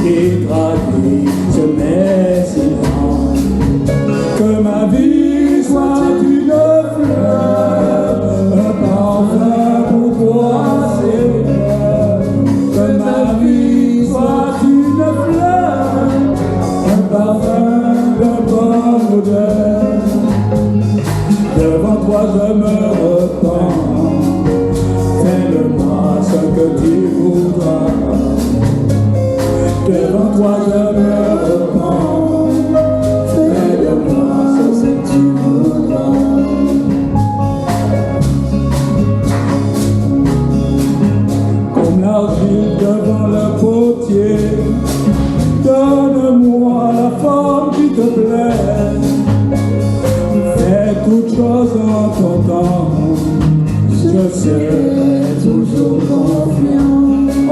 qui traduit ce message. Que ma vie soit une fleur, un parfum pour toi, Seigneur. Que ma vie soit une fleur, un parfum de bonne odeur. Devant toi je me repens, fais-le-moi ce que tu voudras. Devant toi je me repens, fais-le-moi ce que tu voudras. Comme l'argile devant le potier, donne-moi la forme qui te plaît. Fais toutes choses en ton temps, je serai toujours confiant.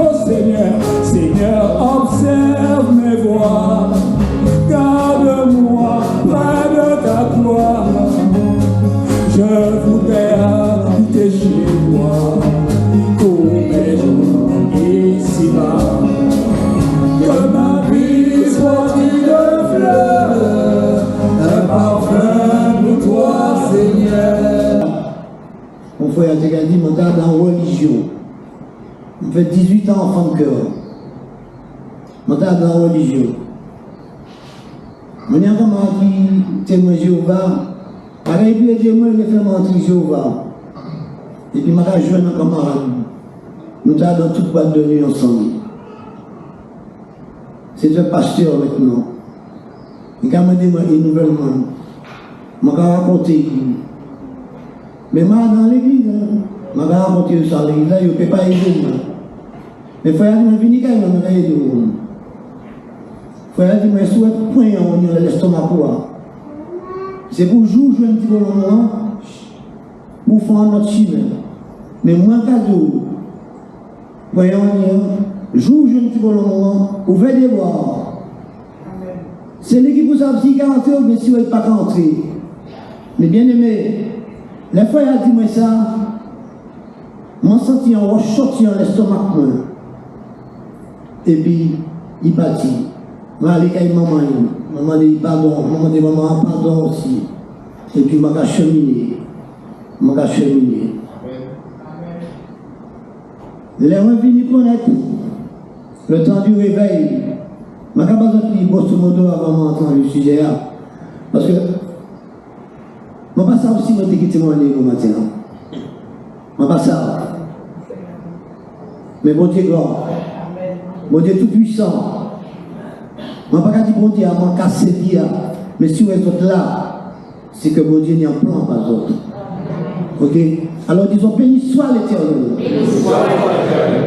Oh Seigneur, Seigneur, observe mes voies, garde-moi près de ta gloire. Je voudrais habiter chez toi tous mes jours ici-bas. Que ma vie soit une fleur, un parfum pour toi, Seigneur. Mon frère a dit, mon gars dans la religion. On fait 18 ans enfant de cœur. Mon gars dans la religion. Mon gars m'a dit, témoin Jéhovah. Pareil, puis Dieu m'a fait mentir Jéhovah. Et puis m'a rejoint un camarade. Nous avons dans toute boîte de nuit ensemble. C'est un pasteur maintenant. Il m'a dit une nouvelle monde. Je vais raconter. Mais moi, dans l'église, je vais raconter ça. L'église, je ne peux pas aider. Mais frère, je vais venir quand même aider. Frère, je souhaite point en l'estomac. C'est pour jouer un petit peu pour faire notre chemin. Mais moi, cadeau, voyons, joue un petit peu pour faire des voix. C'est l'équipe pour ça qui est entré, mais si vous n'êtes pas entré. Mais bien aimé, les frères a dit moi ça, moi senti un rochoti en l'estomac. Et puis, il partit. Je vais aller avec maman. Maman dit pardon, maman dit maman pardon aussi. Et puis, je vais cheminer. Je vais cheminer. Les revenus connaître le temps du réveil. Je ne vais pas dire grosso modo avant d'entrer dans le sujet. Parce que je ne vais pas savoir si je vais quitter mon année au matin. Je ne vais pas savoir. Mais bon Dieu grand. Bon Dieu tout puissant. Je ne vais pas dire bon Dieu avant de casser bien. Mais si vous êtes là, c'est que bon Dieu n'y a un plan pas d'autre. Ok? Alors disons, béni soit l'Éternel.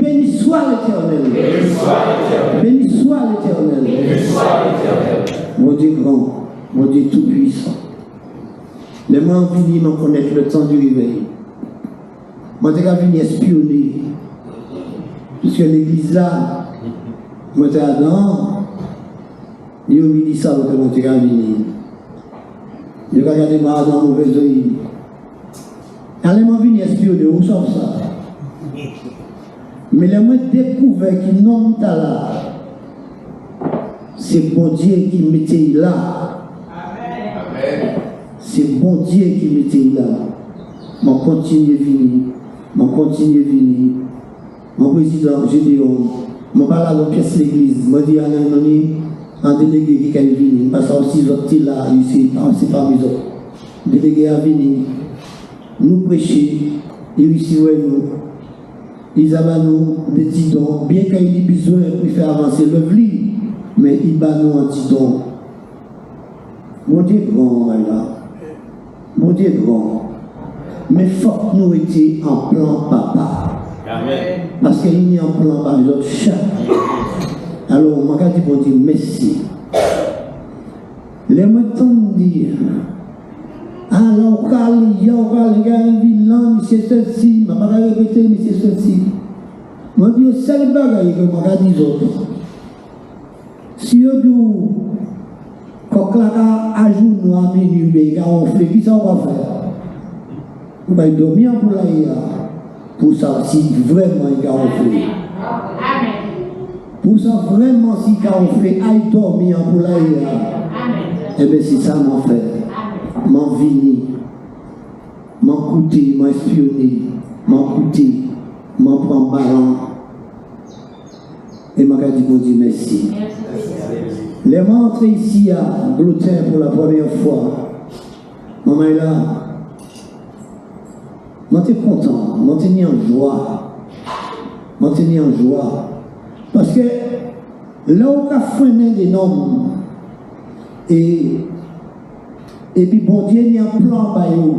Béni soit l'Éternel. Béni soit l'Éternel. Mon Dieu grand, mon Dieu tout puissant. Les mois venus m'en connaître le temps du réveil. Moi, je suis venu espionner. Puisque l'église là, moi, je suis dedans. Il a dit ça, que moi, je suis venu. Je vais regarder moi dans mon mauvais oeil. Allez, moi, venir espionner, où sont ça? Mais les mots découverts qui n'ont pas là, c'est bon Dieu qui mettait là. C'est bon Dieu qui mettait là. Mon continue à venir. Mon continue à venir. Mon président, je dis, mon parle dans la pièce de l'église. Moi, je dis à un délégué qui est venu. Parce que aussi, ils là, ici, c'est pas mes autres. Délégué à venir. Nous prêcher, et ici, nous. Ils avaient nous des petits dons. Bien qu'il ait besoin de faire avancer le vli, mais il bat nous un petit don. Mon Dieu grand, là. Mon Dieu grand. Mais il faut que nous étions en plan papa. Amen. Parce qu'il n'y a un plan par les autres chats. Alors, on m'a dit pour dire merci. Les moutons disent, alors, il y a un bilan, monsieur ceci, je ne vais pas répéter, monsieur ceci. Je dis, c'est le bagage que je dis aux autres. Si on dit, quand on a jour à minuit, on fait, qui ça va faire? On va dormir pour la IA, pour ça, si vraiment il y a un fait. Pour ça, vraiment, si quand on fait aïe dormir pour l'aïe, eh bien, c'est ça, mon frère. M'en vini, m'en coûté, m'en espionné, m'en coûté, m'en prend ballon. Et m'a dit, bon Dieu, merci. Les rentrés ici à Gloutin pour la première fois. Maman est là. Je suis content, je suis en joie. Je suis en joie. Parce que là où on a freiné des noms, et puis bon Dieu, il y a un plan par eux.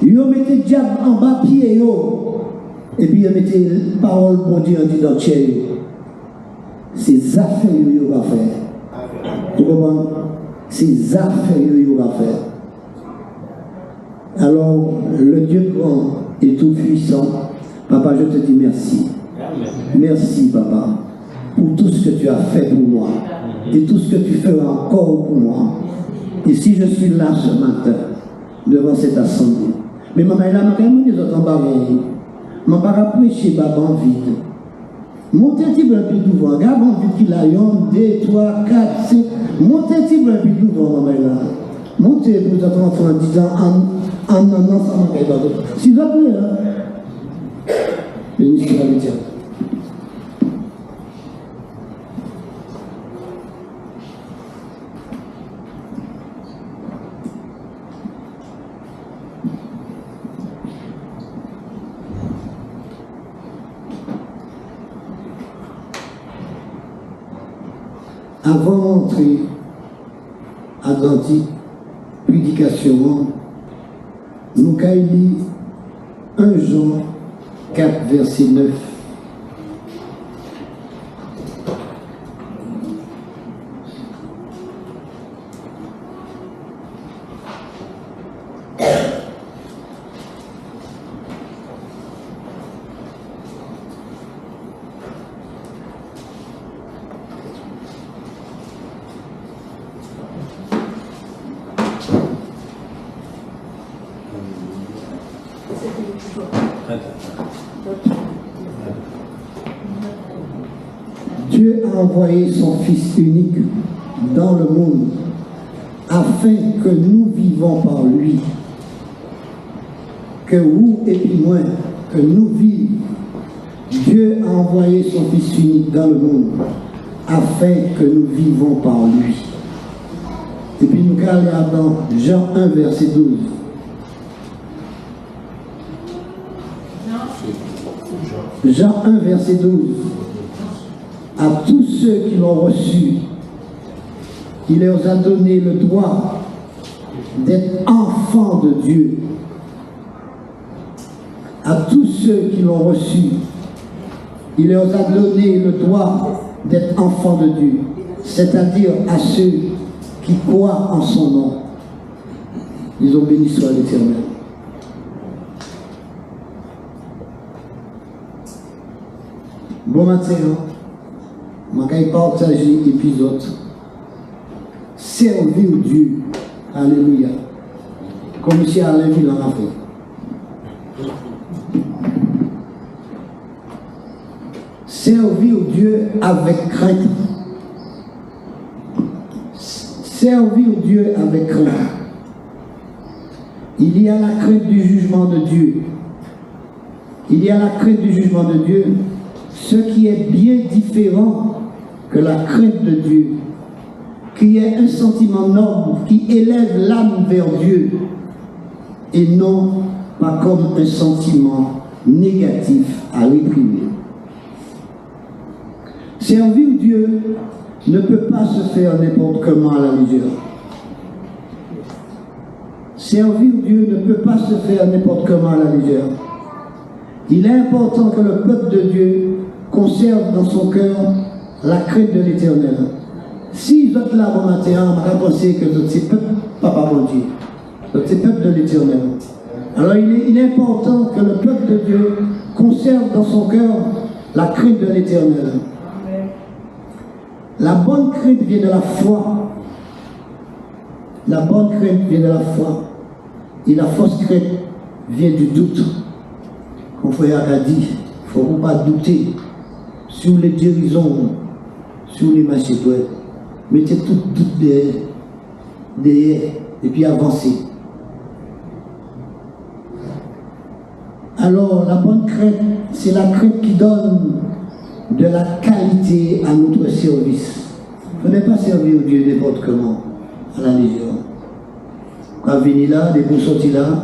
Ils mettez le diable en bas pied, et puis ils mettez la parole bon Dieu en disant tiens. C'est affaires qu'ils vont faire. Vous comprenez? C'est affaires qu'ils vont faire. Alors, le Dieu grand et tout-puissant, papa, je te dis merci. Merci, papa, pour tout ce que tu as fait pour moi et tout ce que tu feras encore pour moi. Et si je suis là ce matin, devant cette assemblée, mais maman, elle a même des autres embarrassés. Je ne vais pas prêcher en vide. Montez un petit peu devant, regarde mon vide qu'il a, 1, 2, 3, 4, 5. Montez un petit peu devant, maman, là. Montez pour votre enfant en disant, en ensemble, s'il vous plaît, hein. Béni soit le Dieu. Avant d'entrer à l'antique prédication, nous avons lu 1 Jean 4, verset 9. Dieu a envoyé son Fils unique dans le monde afin que nous vivons par lui. Que vous et puis moi, que nous vivions. Dieu a envoyé son Fils unique dans le monde afin que nous vivons par lui. Et puis nous regardons Jean 1, verset 12. Jean 1, verset 12. À tous ceux qui l'ont reçu, il leur a donné le droit d'être enfants de Dieu. À tous ceux qui l'ont reçu, il leur a donné le droit d'être enfants de Dieu, c'est-à-dire à ceux qui croient en son nom. Ils ont béni soit l'Éternel. Bon matin, je vais partager l'épisode Servir Dieu. Alléluia. Comme si Alain Villan a fait. Servir Dieu avec crainte. Servir Dieu avec crainte. Il y a la crainte du jugement de Dieu. Il y a la crainte du jugement de Dieu, ce qui est bien différent que la crainte de Dieu, qui est un sentiment noble qui élève l'âme vers Dieu et non pas comme un sentiment négatif à réprimer. Servir Dieu ne peut pas se faire n'importe comment à la légère. Servir Dieu ne peut pas se faire n'importe comment à la légère. Il est important que le peuple de Dieu conserve dans son cœur la crainte de l'Éternel. Si vous êtes là bon matin, on va penser que vous êtes peuple, papa mon Dieu, vous êtes peuple de l'Éternel. Alors il est important que le peuple de Dieu conserve dans son cœur la crainte de l'Éternel. La bonne crainte vient de la foi. La bonne crainte vient de la foi. Et la fausse crainte vient du doute. Comme frère a dit, il ne faut pas douter sur les guérisons, sur les marchés, mettez tout derrière et puis avancez. Alors, la bonne crainte, c'est la crainte qui donne de la qualité à notre service. Vous n'êtes pas servir Dieu n'importe comment, à la légère. Quand vous venez là, dès que vous sortez là,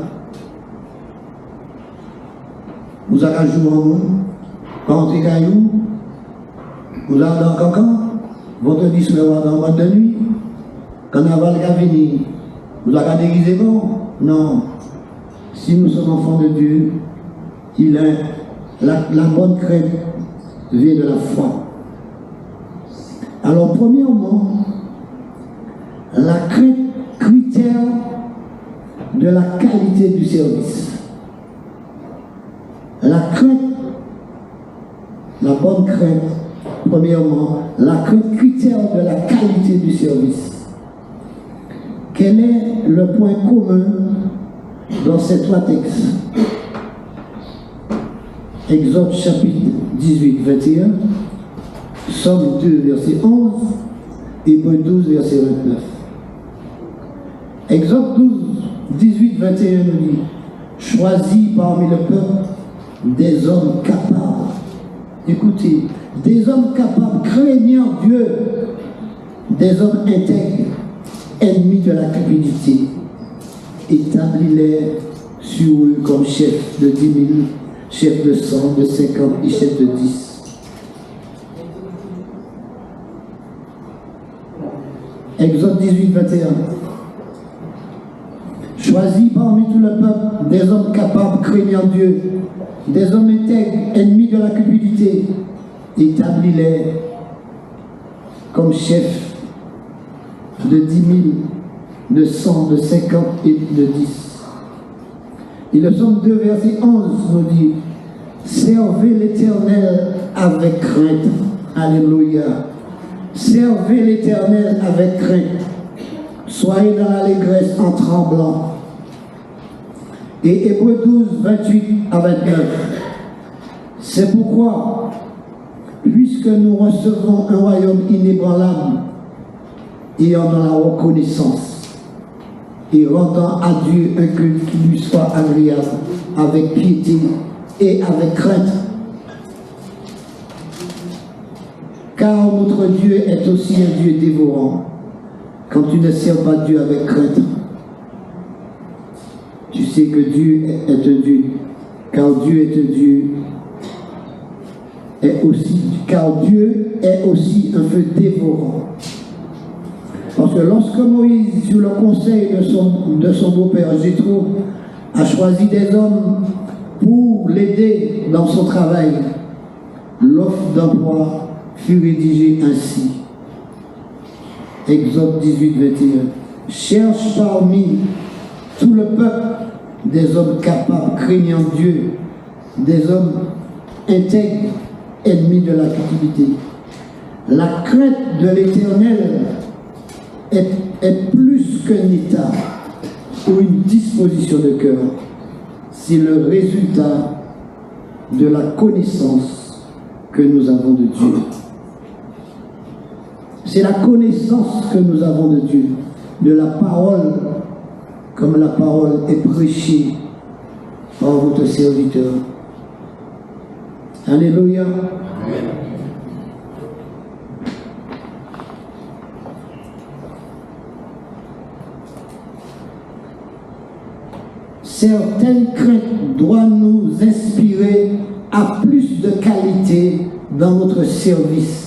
vous avez joué en vous, quand vous entrez caillou, vous allez dans le cancan, vendredi soir dans le boîte de nuit, quand vous allez venir, vous avez déguisé bon? Non. Si nous sommes enfants de Dieu, la bonne crainte vient de la foi. Alors, premièrement, la crainte, critère de la qualité du service. La crainte, la bonne crainte, premièrement, la crainte, critère de la qualité du service. Quel est le point commun dans ces trois textes? Exode chapitre 18, 21, Somme 2, verset 11, Hébreux 12, verset 29. Exode 12, 18, 21 nous dit: choisis parmi le peuple des hommes capables. Écoutez, des hommes capables, craignant Dieu, des hommes intègres, ennemis de la cupidité. Établis-les sur eux comme chefs de 10 000, chefs de 100, de 50 et chefs de 10. Exode 18, 21. Choisis parmi tout le peuple des hommes capables, craignant Dieu, des hommes intègres, ennemis de la cupidité. Établis-les comme chefs de 10 000, de 100, de 50 et de 10. Et le Somme 2, verset 11 nous dit: servez l'Éternel avec crainte. Alléluia. Servez l'Éternel avec crainte. Soyez dans l'allégresse en tremblant. Et Hébreux 12, 28 à 29. C'est pourquoi, puisque nous recevons un royaume inébranlable, ayant dans la reconnaissance et rendant à Dieu un culte qui lui soit agréable, avec piété et avec crainte. Car notre Dieu est aussi un Dieu dévorant. Quand tu ne sers pas Dieu avec crainte, tu sais que Dieu est un Dieu, car Dieu est un Dieu, car Dieu est aussi un feu dévorant. Parce que lorsque Moïse, sur le conseil de son beau-père Jéthro, a choisi des hommes pour l'aider dans son travail, l'offre d'emploi fut rédigée ainsi. Exode 18, 21. Cherche parmi tout le peuple des hommes capables, craignant Dieu, des hommes intègres, ennemis de la captivité. La crainte de l'Éternel est plus qu'un état ou une disposition de cœur. C'est le résultat de la connaissance que nous avons de Dieu. C'est la connaissance que nous avons de Dieu, de la parole, comme la parole est prêchée par votre serviteur. Alléluia. Amen. Certaines craintes doivent nous inspirer à plus de qualité dans notre service.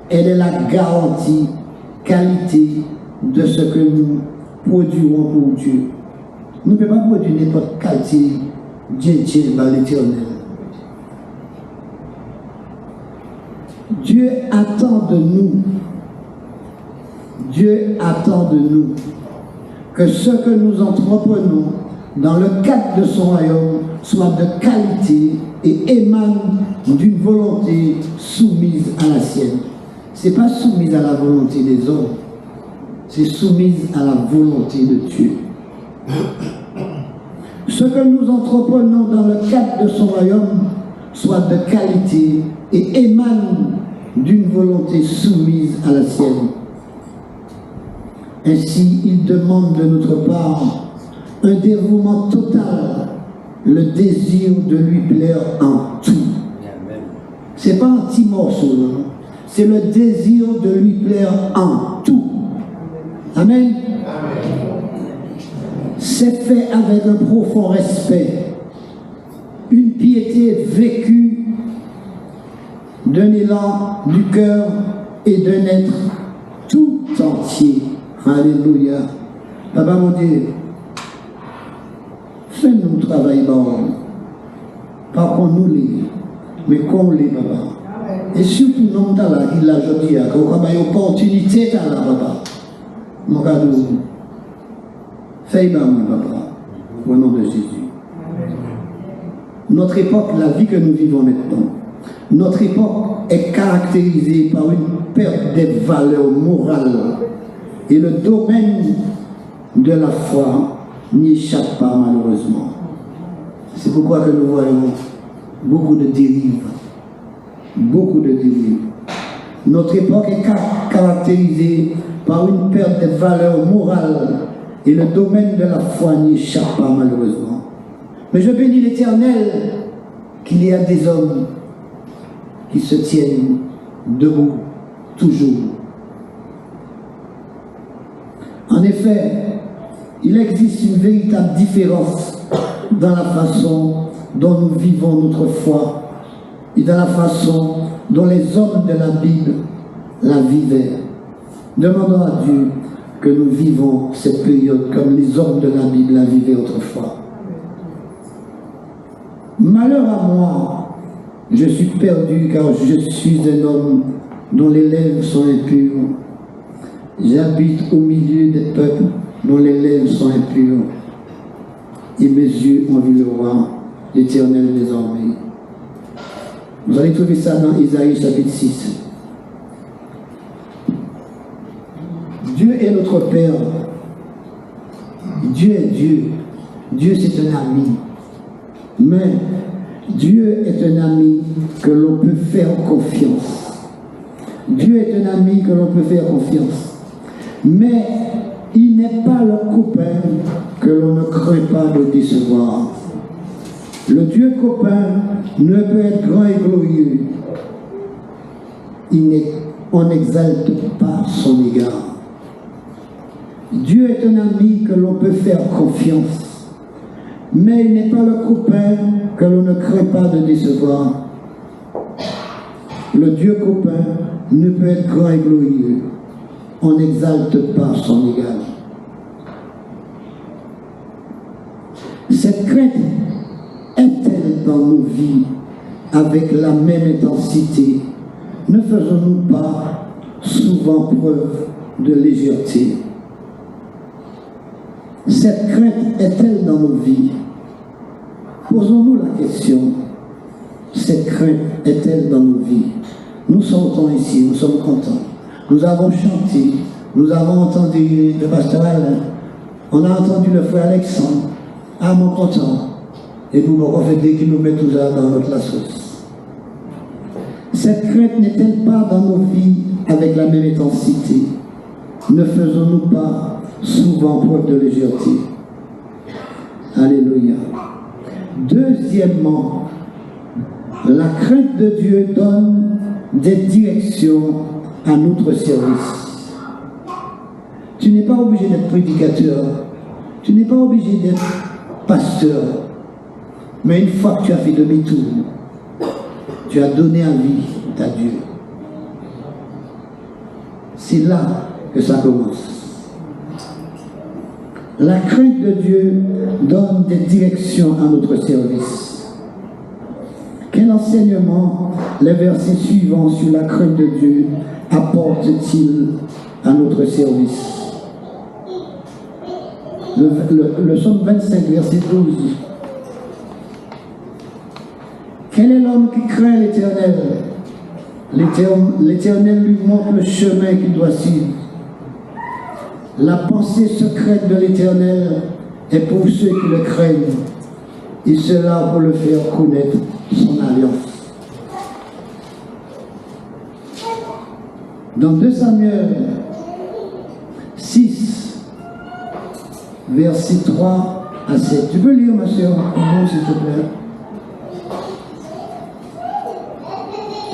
Elle est la garantie, qualité de ce que nous produirons pour Dieu. Nous ne pouvons pas produire n'importe quelle qualité Dieu par l'Éternel. Dieu attend de nous que ce que nous entreprenons dans le cadre de son royaume soit de qualité et émane d'une volonté soumise à la sienne. Ce n'est pas soumise à la volonté des hommes, c'est soumise à la volonté de Dieu. Ce que nous entreprenons dans le cadre de son royaume soit de qualité et émane d'une volonté soumise à la sienne. Ainsi, il demande de notre part un dévouement total, le désir de lui plaire en tout. Ce n'est pas un petit morceau, non? C'est le désir de lui plaire en tout. Amen. C'est fait avec un profond respect, une piété vécue d'un élan du cœur et d'un être tout entier. Alléluia. Papa mon Dieu, fais-nous travailler bon. Pas qu'on nous lit, mais qu'on lit, papa. Et surtout, nous sommes là, il l'a dit, qu'on a une opportunité là, papa. Mon cadeau. Fais-moi, papa. Au nom de Jésus. Notre époque, la vie que nous vivons maintenant, notre époque est caractérisée par une perte des valeurs morales. Et le domaine de la foi n'y échappe pas, malheureusement. C'est pourquoi que nous voyons beaucoup de dérives. Beaucoup de dérives. Notre époque est caractérisée par une perte des valeurs morales et le domaine de la foi n'y échappe pas, malheureusement. Mais je bénis l'Éternel qu'il y a des hommes qui se tiennent debout, toujours. En effet, il existe une véritable différence dans la façon dont nous vivons notre foi et dans la façon dont les hommes de la Bible la vivaient. Demandons à Dieu que nous vivons cette période comme les hommes de la Bible la vivaient autrefois. Malheur à moi, je suis perdu car je suis un homme dont les lèvres sont impures. J'habite au milieu des peuples dont les lèvres sont impures. Et mes yeux ont vu le roi, l'Éternel des armées. Vous allez trouver ça dans Isaïe chapitre 6. Dieu est notre Père. Dieu est Dieu. Dieu c'est un ami. Mais Dieu est un ami que l'on peut faire confiance. Dieu est un ami que l'on peut faire confiance. Mais il n'est pas le copain que l'on ne craint pas de décevoir. Le Dieu copain ne peut être grand et glorieux. On n'exalte pas son égard. Dieu est un ami que l'on peut faire confiance. Mais il n'est pas le copain que l'on ne craint pas de décevoir. Le Dieu copain ne peut être grand et glorieux. On n'exalte pas son égal. Cette crainte est-elle dans nos vies avec la même intensité? Ne faisons-nous pas souvent preuve de légèreté? Cette crainte est-elle dans nos vies? Posons-nous la question. Cette crainte est-elle dans nos vies? Nous sortons ici, nous sommes contents. Nous avons chanté, nous avons entendu le pasteur Alain, on a entendu le frère Alexandre. Ah, mon content. Et nous m'avons fait des kilomètres tout ça dans notre la sauce. Cette crainte n'est-elle pas dans nos vies avec la même intensité? Ne faisons-nous pas souvent preuve de légèreté? Alléluia. Deuxièmement, la crainte de Dieu donne des directions à notre service. Tu n'es pas obligé d'être prédicateur, tu n'es pas obligé d'être pasteur, mais une fois que tu as fait demi-tour, tu as donné un vie à Dieu. C'est là que ça commence. La crainte de Dieu donne des directions à notre service. Quel enseignement les versets suivants sur la crainte de Dieu apportent-ils à notre service? Le psaume 25, verset 12. Quel est l'homme qui craint l'Éternel? L'Éternel lui montre le chemin qu'il doit suivre. La pensée secrète de l'Éternel est pour ceux qui le craignent, et cela pour le faire connaître son alliance. Dans 2 Samuel 6, versets 3 à 7. Tu peux lire, ma soeur, s'il te plaît.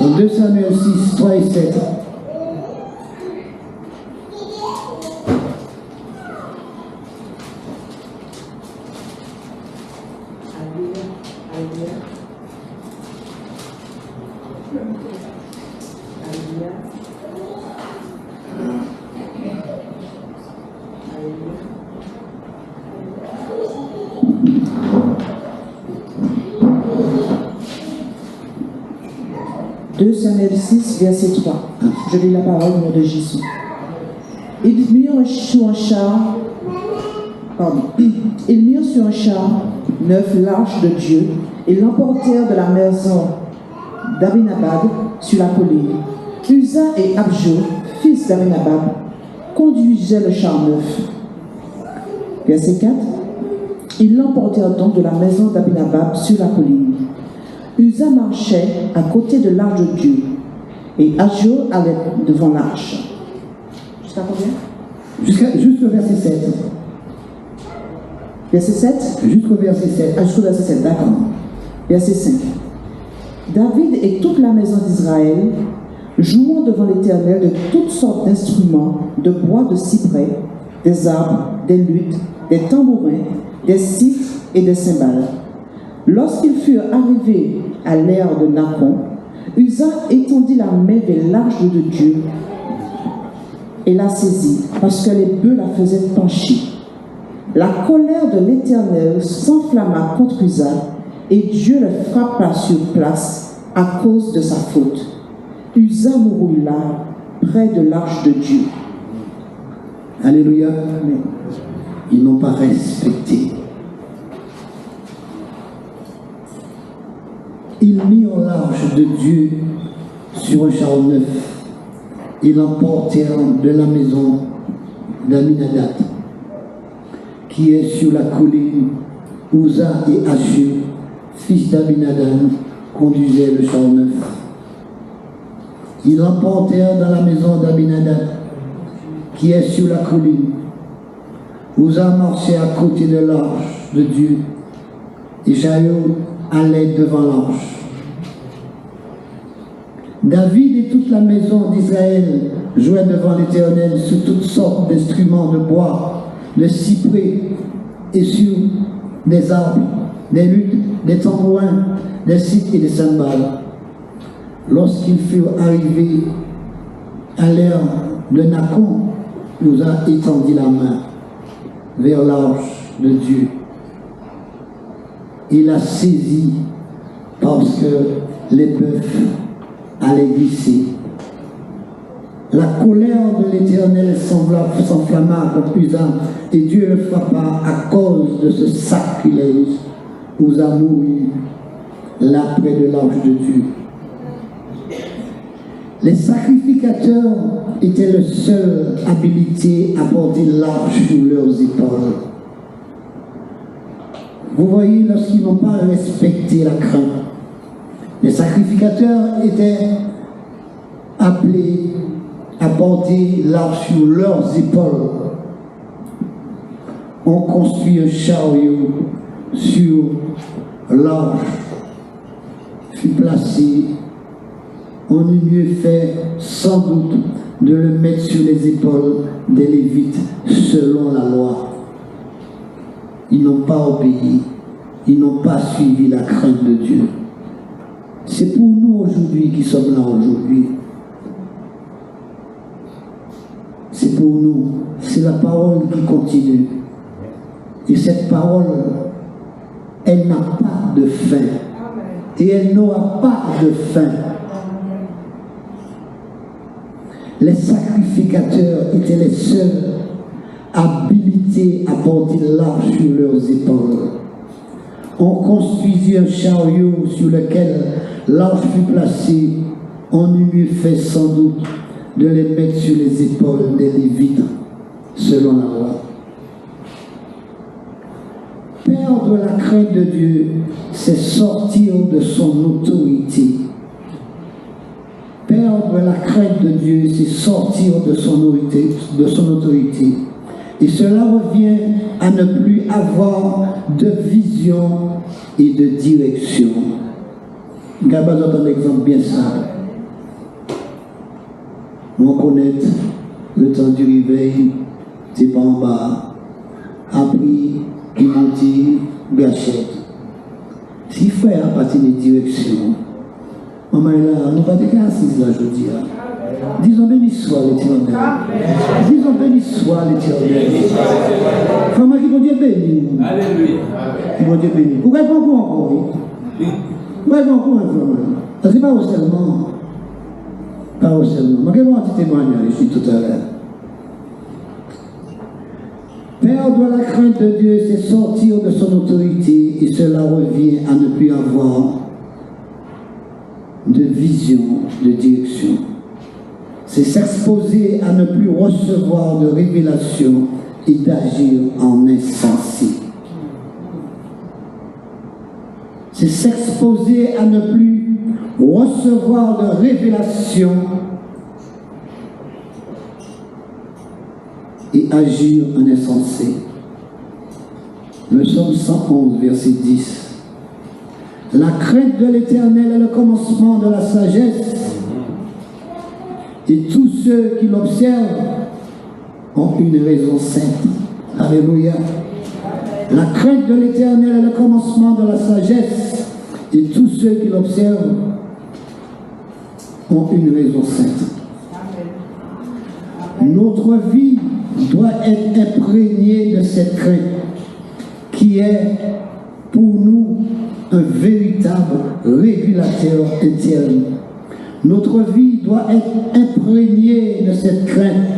Dans 2 Samuel 6, 3 et 7. Samuel 6, verset 3. Je lis la parole au nom de Jésus. Ils mirent sur un char neuf l'arche de Dieu et l'emportèrent de la maison d'Abinadab sur la colline. Uza et Abjo, fils d'Abinadab, conduisaient le char neuf. Verset 4. Ils l'emportèrent donc de la maison d'Abinadab sur la colline. Uza marchait à côté de l'arche de Dieu, et Abjo allait devant l'arche. Jusqu'à combien? Jusqu'au verset 7. Verset 7? Jusqu'au verset 7. Ah, jusqu'au verset 7, d'accord. Verset 5. David et toute la maison d'Israël jouant devant l'Éternel de toutes sortes d'instruments, de bois de cyprès, des arbres, des luttes, des tambourins, des cythres et des cymbales. Lorsqu'ils furent arrivés à l'ère de Nacon, Uza étendit la main vers l'arche de Dieu et la saisit, parce que les bœufs la faisaient pencher. La colère de l'Éternel s'enflamma contre Uza, et Dieu le frappa sur place à cause de sa faute. Uza mourut là, près de l'arche de Dieu. Alléluia. Ils n'ont pas respecté. Ils mirent l'arche de Dieu sur un char neuf. Ils l'emportèrent de la maison d'Aminadab, qui est sur la colline. Uza et Achur, fils d'Abinadab, conduisaient le char neuf. Ils l'emportèrent dans la maison d'Abinadab, qui est sur la colline. Uza marchait à côté de l'arche de Dieu, et Shaul allait devant l'arche. David et toute la maison d'Israël jouaient devant l'Éternel sur toutes sortes d'instruments de bois, de cyprès et sur des arbres, des luttes, des tambourins, des cythres et des cymbales. Lorsqu'ils furent arrivés à l'ère de Nacon, Uza étendit la main vers l'arche de Dieu. Il a saisi parce que les bœufs allaient glisser. La colère de l'Éternel s'enflamma contre Uza et Dieu le frappa à cause de ce sacrilège. Uza mourut là près de l'arche de Dieu. Les sacrificateurs étaient le seul habilité à porter l'arche sur leurs épaules. Vous voyez, lorsqu'ils n'ont pas respecté la crainte, les sacrificateurs étaient appelés à porter l'arche sur leurs épaules. On construit un chariot sur l'arche, fut placé. On eût mieux fait sans doute de le mettre sur les épaules des Lévites selon la loi. Ils n'ont pas obéi, ils n'ont pas suivi la crainte de Dieu. C'est pour nous aujourd'hui qui sommes là aujourd'hui. C'est pour nous, c'est la parole qui continue. Et cette parole, elle n'a pas de fin. Et elle n'aura pas de fin. Les sacrificateurs étaient les seuls habilités à porter l'arche sur leurs épaules. On construisit un chariot sur lequel l'arche fut placée. On eût mieux fait sans doute de les mettre sur les épaules des Lévites, selon la loi. Perdre la crainte de Dieu, c'est sortir de son autorité. Perdre la crainte de Dieu, c'est sortir de son autorité. Et cela revient à ne plus avoir de vision et de direction. Regardez un exemple bien simple. On connaît le temps du réveil, c'est pas en bas. Appris, qui m'ont dit, gâchette. Si frère a parti de direction, maman est là, nous pas de assis là, je dis. Disons béni soit l'Éternel. Disons béni soit l'Éternel. Comment qui vont dire béni? Alléluia. Qui vont dire béni. Pourquoi pas encore? Pourquoi pas encore un frère? Parce que pas au seulement. Pas au seulement. Je vais vous témoigner ici tout à l'heure. Perdre la crainte de Dieu, c'est sortir de son autorité et cela revient à ne plus avoir de vision, de direction. C'est s'exposer à ne plus recevoir de révélation et d'agir en insensé. C'est s'exposer à ne plus recevoir de révélation et agir en insensé. Le psaume 111, verset 10. La crainte de l'Éternel est le commencement de la sagesse, et tous ceux qui l'observent ont une raison sainte. Alléluia. La crainte de l'Éternel est le commencement de la sagesse, et tous ceux qui l'observent ont une raison sainte. Notre vie doit être imprégnée de cette crainte qui est pour nous un véritable régulateur interne. Notre vie doit être imprégnée de cette crainte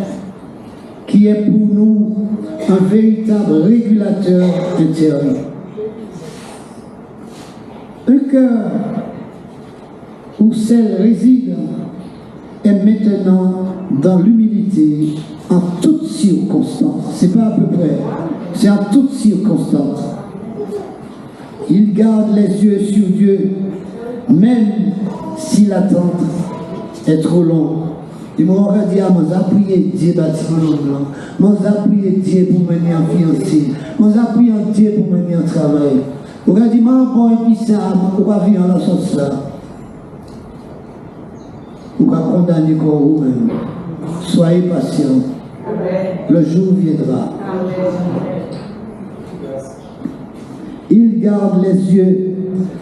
qui est pour nous un véritable régulateur interne. Un cœur où celle réside est maintenant dans l'humilité en toutes circonstances. C'est pas à peu près, c'est en toutes circonstances. Il garde les yeux sur Dieu, même si l'attente est trop longue. Il m'a dit à moi, j'ai prié Dieu bâtiment blanc, moi j'ai prié Dieu pour mener en fiancé, moi j'ai prié Dieu pour mener en travail. On a dit, moi bon et puis ça, on va vivre en la sauce là. On va condamner comme vous-même. Soyez patients. Le jour viendra. Il garde les yeux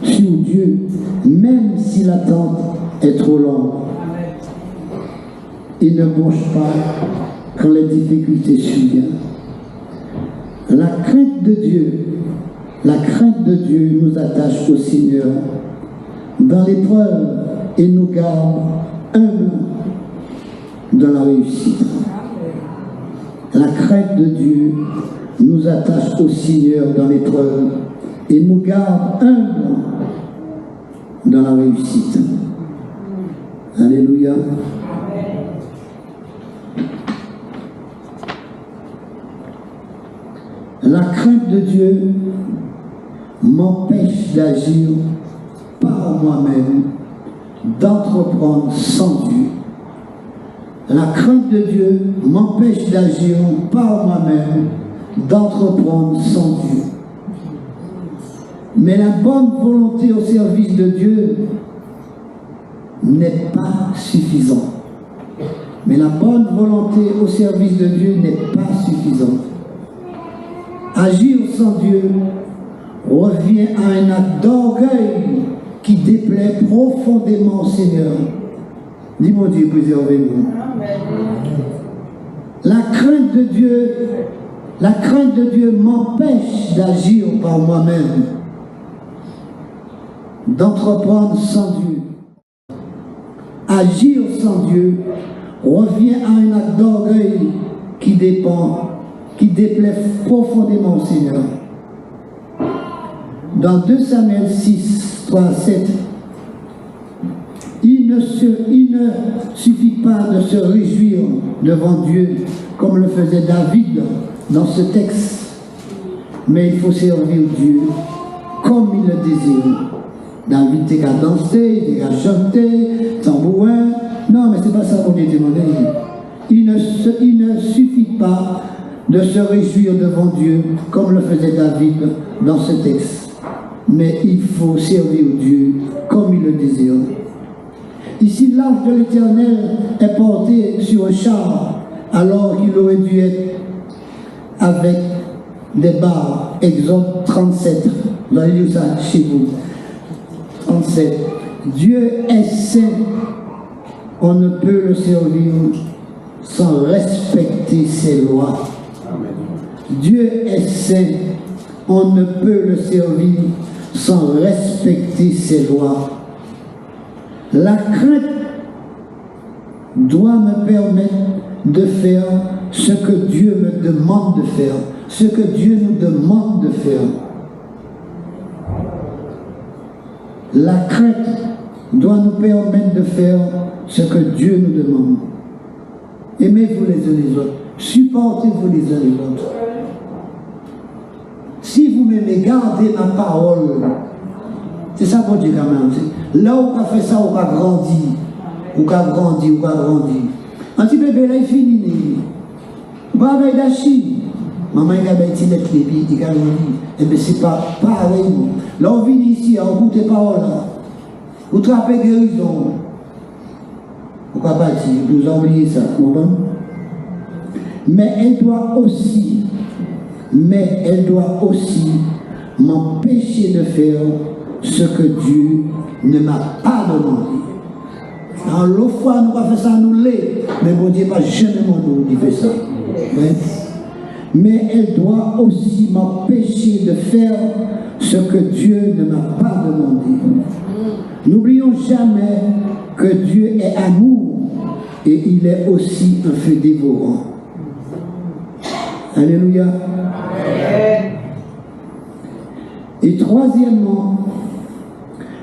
sur Dieu, même si l'attente est trop longue. Il ne bouge pas quand les difficultés surviennent. La crainte de Dieu nous attache au Seigneur dans l'épreuve et nous garde humbles dans la réussite. La crainte de Dieu nous attache au Seigneur dans l'épreuve et nous garde humbles dans la réussite. Alléluia. La crainte de Dieu m'empêche d'agir par moi-même, d'entreprendre sans Dieu. La crainte de Dieu m'empêche d'agir par moi-même, d'entreprendre sans Dieu. Mais la bonne volonté au service de Dieu n'est pas suffisante. Mais la bonne volonté au service de Dieu n'est pas suffisante. Agir sans Dieu revient à un acte d'orgueil qui déplaît profondément au Seigneur. Dis-moi Dieu, préservez-nous. La crainte de Dieu m'empêche d'agir par moi-même, d'entreprendre sans Dieu. Agir sans Dieu revient à un acte d'orgueil qui déplaît profondément au Seigneur. Dans 2 Samuel 6, 3 à 7, il ne suffit pas de se réjouir devant Dieu comme le faisait David dans ce texte, mais il faut servir Dieu comme il le désire. David était qu'à danser, il était qu'à chanter, tambourin, Non, mais c'est pas ça qu'on est demandé. Il ne suffit pas de se réjouir devant Dieu comme le faisait David dans ce texte. Mais il faut servir Dieu comme il le désire. Ici, l'arche de l'Éternel est portée sur un char, alors qu'il aurait dû être avec des barres. Exode 37. Vous allez lire ça chez vous. 37. Dieu est saint. On ne peut le servir sans respecter ses lois. Dieu est saint. On ne peut le servir sans respecter ses lois. La crainte doit me permettre de faire ce que Dieu me demande de faire, ce que Dieu nous demande de faire. La crainte doit nous permettre de faire ce que Dieu nous demande. Aimez-vous les uns les autres, supportez-vous les uns les autres. Si vous m'aimez, gardez ma parole. C'est ça pour Dieu quand même. Là où on a fait ça, on a grandi. On a grandi, on a grandi. Un petit bébé là, il finit. On va avec la Chine. Maman, il a mis une lettre, il a grandi. Et bien, c'est pas pareil. Là, on vient ici, on goûte les paroles. Vous trappez guérison. Pourquoi pas dire, vous oubliez ça, mais elle doit aussi m'empêcher de faire ce que Dieu ne m'a pas demandé. Alors, l'autre fois, nous avons fait ça, nous l'est, mais bon Dieu n'a jamais demandé de faire ça. Ouais. Mais elle doit aussi m'empêcher de faire ce que Dieu ne m'a pas demandé. N'oublions jamais que Dieu est amour et il est aussi un feu dévorant. Alléluia. Et troisièmement,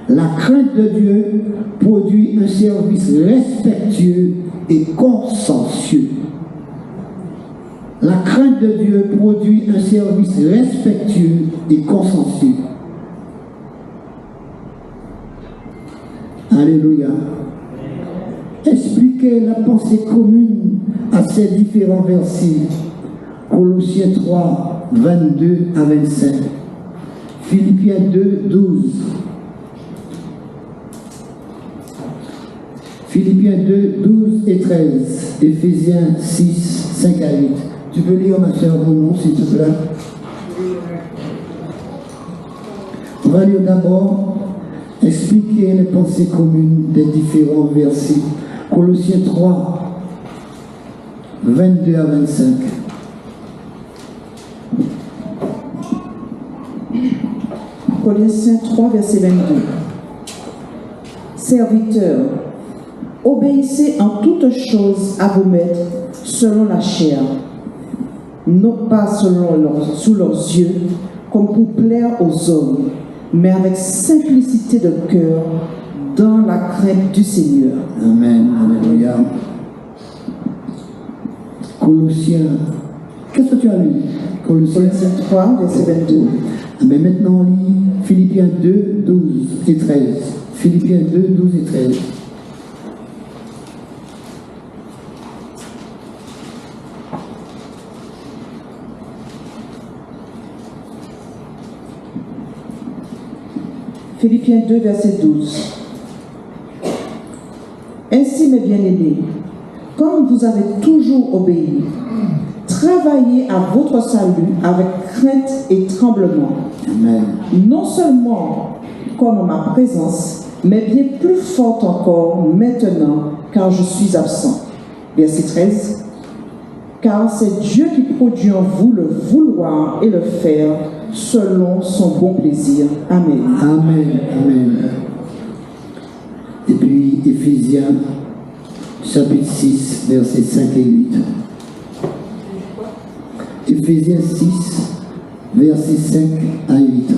la crainte de Dieu produit un service respectueux et consciencieux. La crainte de Dieu produit un service respectueux et consciencieux. Alléluia. Expliquez la pensée commune à ces différents versets. Colossiens 3, 22 à 25. Philippiens 2, 12. Philippiens 2, 12 et 13. Éphésiens 6, 5 à 8. Tu peux lire, ma soeur, mon nom, s'il te plaît. On va lire d'abord, expliquer les pensées communes des différents versets. Colossiens 3, 22 à 25. Colossiens 3, verset 22. Serviteurs, obéissez en toutes choses à vos maîtres selon la chair, non pas sous leurs yeux, comme pour plaire aux hommes, mais avec simplicité de cœur, dans la crainte du Seigneur. Amen. Alléluia. Colossiens. Qu'est-ce que tu as lu? Colossiens 3, verset 22. Mais maintenant, on lit Philippiens 2, 12 et 13. Philippiens 2, 12 et 13. Philippiens 2, verset 12. Ainsi, mes bien-aimés, comme vous avez toujours obéi, travaillez à votre salut avec crainte et tremblement. Amen. Non seulement comme en ma présence, mais bien plus forte encore maintenant, car je suis absent. Verset 13. Car c'est Dieu qui produit en vous le vouloir et le faire selon son bon plaisir. Amen. Amen. Amen. Et puis, Éphésiens, chapitre 6, versets 5 et 8. Éphésiens 6, versets 5 à 8.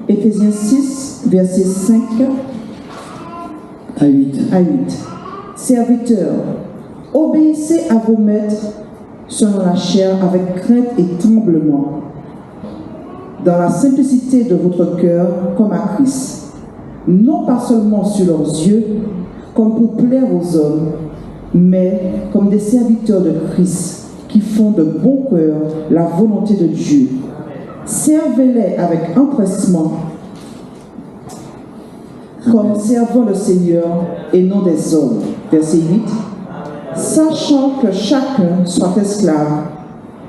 Éphésiens 6, versets 5 à 8. à 8. Serviteurs, obéissez à vos maîtres selon la chair avec crainte et tremblement. dans la simplicité de votre cœur comme à Christ, non pas seulement sur leurs yeux, comme pour plaire aux hommes, mais comme des serviteurs de Christ qui font de bon cœur la volonté de Dieu. Servez-les avec empressement, comme servant le Seigneur et non des hommes. Verset 8. Sachant que chacun soit esclave,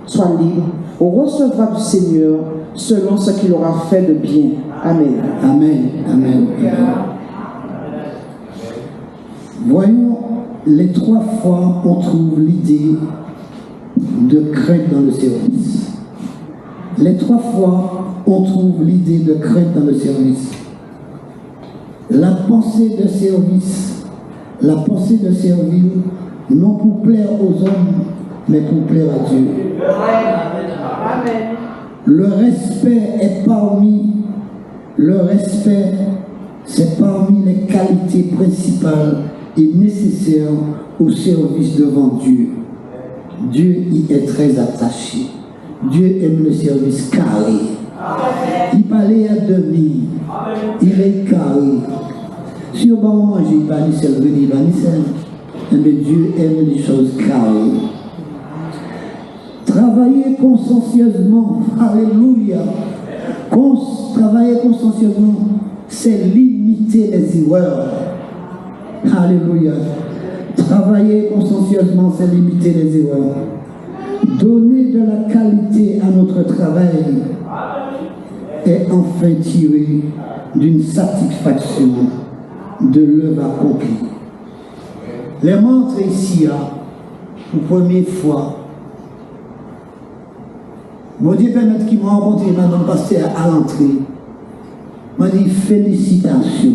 soit libre, recevra du Seigneur selon ce qu'il aura fait de bien. Amen. Amen. Amen. Voyons, les 3 fois on trouve l'idée de crainte dans le service. Les 3 fois on trouve l'idée de crainte dans le service. La pensée de service, la pensée de servir, non pour plaire aux hommes, mais pour plaire à Dieu. Le respect c'est parmi les qualités principales et nécessaires au service devant Dieu. Dieu y est très attaché. Dieu aime le service carré. Il parlait à demi. Il est carré. Si on va manger, il va ni seul, il va ni seul. Mais Dieu aime les choses carrées. Travailler consciencieusement, alléluia. Travailler consciencieusement, c'est limiter les erreurs. Alléluia. Travailler consciencieusement, c'est limiter les erreurs. Donner de la qualité à notre travail et enfin tirer d'une satisfaction de l'œuvre accomplie. Les montres ici, pour première fois, mon Dieu permet qu'ils m'ont rencontré madame pasteur à l'entrée. M'a dit félicitations.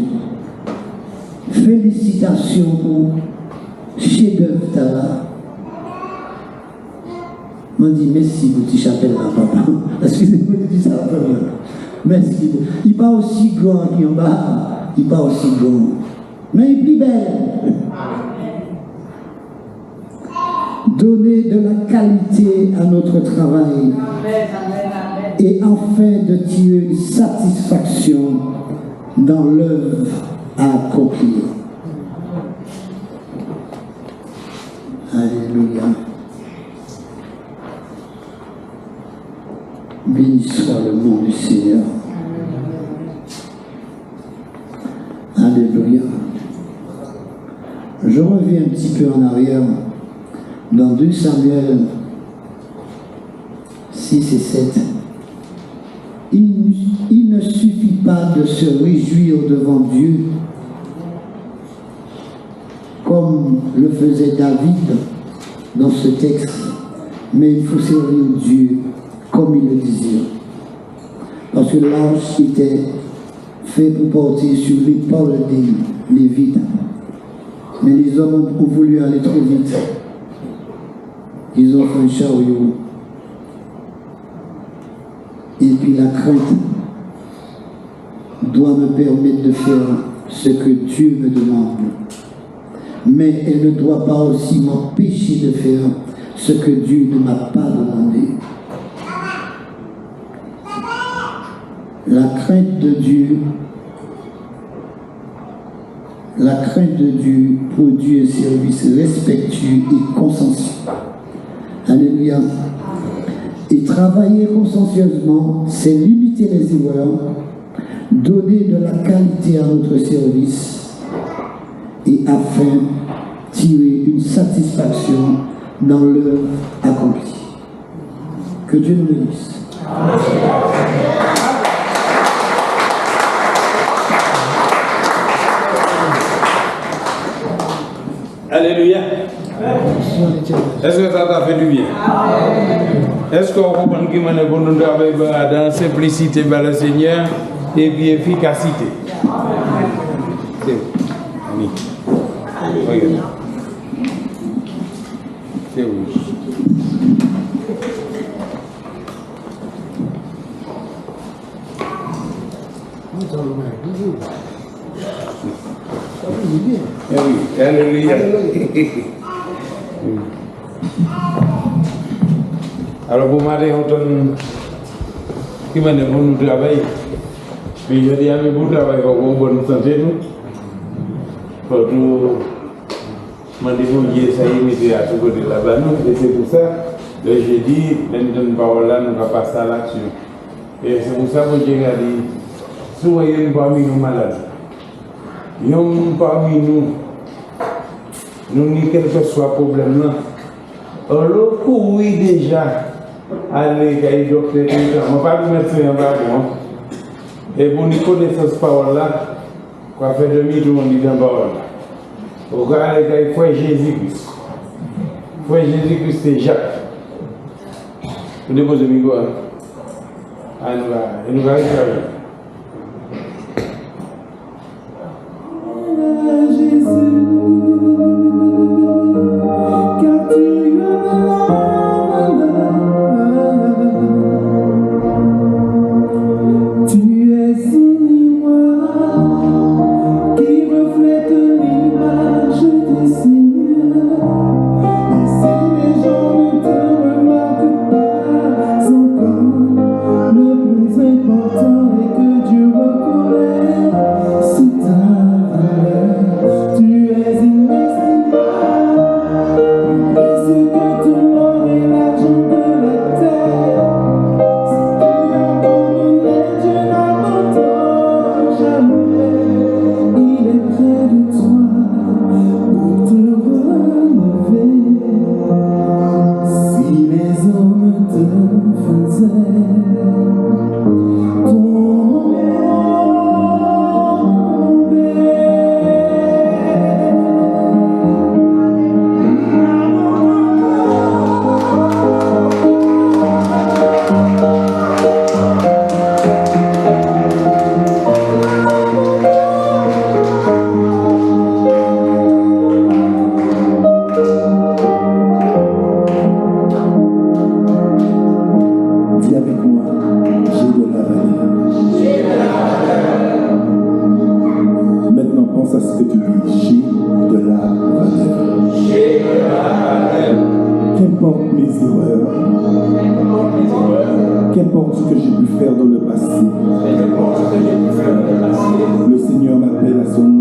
Félicitations pour chef-d'œuvre Tala. M'a dit merci pour petit chapelle là, papa. Excusez-moi de dire ça à papa. Merci. Il n'est pas aussi grand qu'il en bas. Il n'est pas aussi grand. Mais il est plus belle. Donner de la qualité à notre travail et enfin de tirer une satisfaction dans l'œuvre à accomplir. Alléluia. Béni soit le nom du Seigneur. Alléluia. Je reviens un petit peu en arrière. Dans 2 Samuel 6 et 7, il ne suffit pas de se réjouir devant Dieu comme le faisait David dans ce texte, mais il faut servir Dieu comme il le disait. Parce que l'arche était fait pour porter sur l'épaule des Lévites. Mais les hommes ont voulu aller trop vite. Ils ont fait un chariot. Et puis la crainte doit me permettre de faire ce que Dieu me demande. Mais elle ne doit pas aussi m'empêcher de faire ce que Dieu ne m'a pas demandé. La crainte de Dieu produit un service respectueux et consciencieux. Alléluia. Et travailler consciencieusement, c'est limiter les erreurs, donner de la qualité à notre service et afin tirer une satisfaction dans l'œuvre accomplie. Que Dieu nous bénisse. Alléluia. Est-ce que ça t'a fait du bien? Est-ce qu'on comprend que nous travaillons dans simplicité vers le Seigneur et puis efficacité? C'est oui. Regarde. C'est oui. Oui, alléluia. Alors, vous m'avez entendu qui m'a dit pour nous travailler. Puis je dis à mes pour travailler pour une bonne santé, nous. Pour tout, m'a dit pour Dieu, ça y est, mettez à tout côté là-bas, nous. Et c'est pour ça, le jeudi, nous donne parole là, nous allons passer à l'action. Et c'est pour ça que Dieu a dit, si vous voyez parmi nous malades, parmi nous, nous n'y quel que soit le problème là. Alors, oui, déjà, aller à un docteur, je ne vais pas le médecin en bas. Et pour nous connaître cette parole-là, quoi faire demi-tour, on dit dans la parole. Au cas où il faut Jésus-Christ. Il faut Jésus-Christ, c'est Jacques. Vous déposez le micro. Et nous allons travailler. Qu'importe ce que j'ai pu faire dans le passé, le Seigneur m'appelle à son nom.